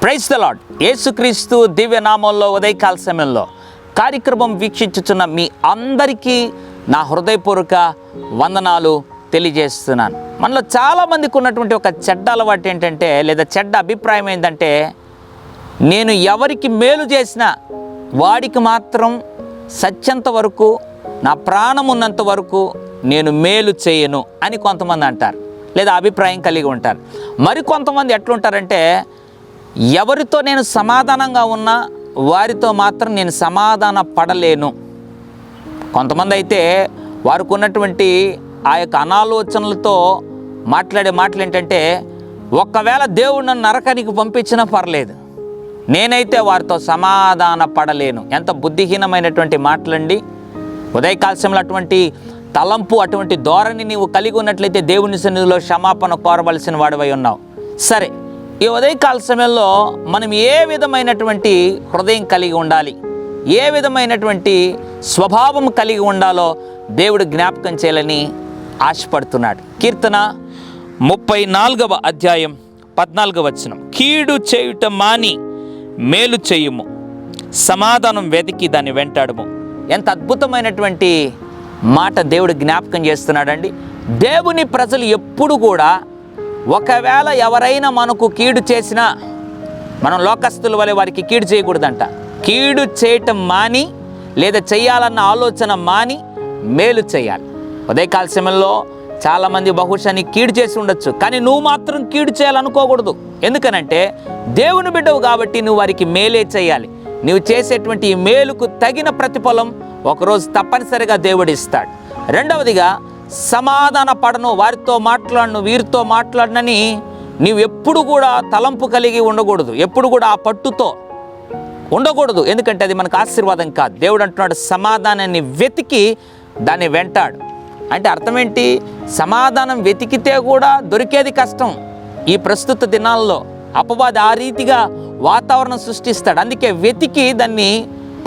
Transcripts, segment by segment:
Praise the lord. యేసుక్రీస్తు దివ్య నామంలో ఉదయకాల సమయంలో కార్యక్రమం వీక్షించుచున్న మీ అందరికీ నా హృదయపూర్వక వందనాలు తెలియజేస్తున్నాను. మనలో చాలామందికి ఉన్నటువంటి ఒక చెడ్డ అలవాటు ఏంటంటే, లేదా చెడ్డ అభిప్రాయం ఏంటంటే, నేను ఎవరికి మేలు చేసినా వాడికి మాత్రం సత్యంత వరకు, నా ప్రాణం ఉన్నంత వరకు నేను మేలు చేయను అని కొంతమంది అంటారు, లేదా అభిప్రాయం కలిగి ఉంటారు. మరి కొంతమంది ఎట్లుంటారంటే, ఎవరితో నేను సమాధానంగా ఉన్నా వారితో మాత్రం నేను సమాధాన పడలేను. కొంతమంది అయితే వారికి ఉన్నటువంటి ఆ యొక్క అనాలోచనలతో మాట్లాడే మాటలు ఏంటంటే, ఒకవేళ దేవుడు నన్ను నరకానికి పంపించినా పర్లేదు, నేనైతే వారితో సమాధాన పడలేను. ఎంత బుద్ధిహీనమైనటువంటి మాటలండి. ఉదయకాల సమయంలో అటువంటి తలంపు, అటువంటి ధోరణి నీవు కలిగి ఉన్నట్లయితే దేవుని సన్నిధిలో క్షమాపణ కోరవలసిన వాడివై ఉన్నావు. సరే, ఈ ఉదయకాల సమయంలో మనం ఏ విధమైనటువంటి హృదయం కలిగి ఉండాలి, ఏ విధమైనటువంటి స్వభావం కలిగి ఉండాలో దేవుడు జ్ఞాపకం చేయాలని ఆశపడుతున్నాడు. కీర్తన 34వ అధ్యాయం 14వ వచనం, కీడు చేయుట మాని మేలు చేయుము, సమాధానం వెతికి దాన్ని వెంటాడుము. ఎంత అద్భుతమైనటువంటి మాట దేవుడు జ్ఞాపకం చేస్తున్నాడండి. దేవుని ప్రజలు ఎప్పుడు కూడా, ఒకవేళ ఎవరైనా మనకు కీడు చేసినా మనం లోకస్తుల వలె వారికి కీడు చేయకూడదంట. కీడు చేయటం మాని, లేదా చేయాలన్న ఆలోచన మాని మేలు చేయాలి. ఉదయకాల సమయంలో చాలామంది బహుశా నీకు కీడు చేసి ఉండొచ్చు, కానీ నువ్వు మాత్రం కీడు చేయాలనుకోకూడదు. ఎందుకనంటే దేవుని బిడ్డవు కాబట్టి నువ్వు వారికి మేలే చేయాలి. నువ్వు చేసేటువంటి ఈ మేలుకు తగిన ప్రతిఫలం ఒకరోజు తప్పనిసరిగా దేవుడు ఇస్తాడు. రెండవదిగా, సమాధాన పడను, వారితో మాట్లాడను, వీరితో మాట్లాడనని నీవు ఎప్పుడు కూడా తలంపు కలిగి ఉండకూడదు, ఎప్పుడు కూడా ఆ పట్టుతో ఉండకూడదు. ఎందుకంటే అది మనకు ఆశీర్వాదం కాదు. దేవుడు అంటున్నాడు, సమాధానాన్ని వెతికి దాన్ని వెంటాడు. అంటే అర్థం ఏంటి? సమాధానం వెతికితే కూడా దొరికేది కష్టం. ఈ ప్రస్తుత దినాల్లో అపవాది ఆ రీతిగా వాతావరణం సృష్టిస్తాడు. అందుకే వెతికి దాన్ని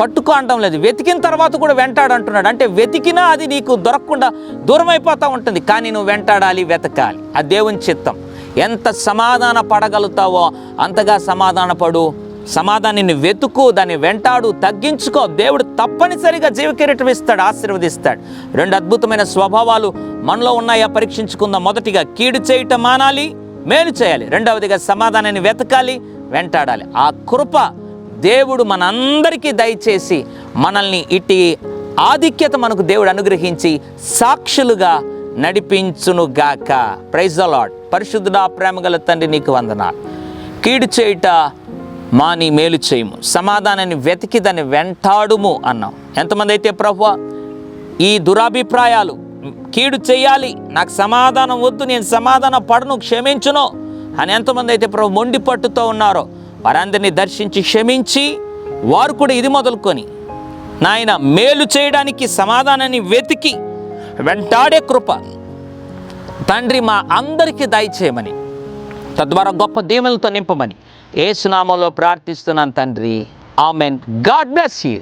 పట్టుకో అంటాం లేదు, వెతికిన తర్వాత కూడా వెంటాడు అంటున్నాడు. అంటే వెతికినా అది నీకు దొరకకుండా దూరం అయిపోతూ ఉంటుంది, కానీ నువ్వు వెంటాడాలి, వెతకాలి. ఆ దేవుని చిత్తం. ఎంత సమాధాన పడగలుగుతావో అంతగా సమాధాన పడు, సమాధానాన్ని వెతుకు, దాన్ని వెంటాడు, తగ్గించుకో. దేవుడు తప్పనిసరిగా జీవకిరీటం ఇస్తాడు, ఆశీర్వదిస్తాడు. రెండు అద్భుతమైన స్వభావాలు మనలో ఉన్నాయా పరీక్షించుకుందాం. మొదటిగా, కీడు చేయటం మానాలి, మేలు చేయాలి. రెండవదిగా, సమాధానాన్ని వెతకాలి, వెంటాడాలి. ఆ కృప దేవుడు మనందరికీ దయచేసి మనల్ని ఇట్టి ఆధిక్యత మనకు దేవుడు అనుగ్రహించి సాక్షులుగా నడిపించునుగాక. Praise the lord. పరిశుద్ధుడా, ప్రేమగల తండ్రి, నీకు వందనాలు. కీడు చేయుట మాని మేలు చేయము, సమాధానాన్ని వెతికి దాన్ని వెంటాడుము అన్నాం. ఎంతమంది అయితే ప్రభువా ఈ దురాభిప్రాయాలు, కీడు చేయాలి, నాకు సమాధానం వద్దు, నేను సమాధాన పడను, క్షమించును అని ఎంతమంది అయితే ప్రభు మొండి పట్టుతో ఉన్నారో వారందరినీ దర్శించి క్షమించి, వారు కూడా ఇది మొదలుకొని నాయన మేలు చేయడానికి, సమాధానాన్ని వెతికి వెంటాడే కృప తండ్రి మా అందరికీ దయచేయమని, తద్వారా గొప్ప దీవెనలతో నింపమని యేసు నామములో ప్రార్థిస్తున్నాను తండ్రి. ఆమెన్. God bless you.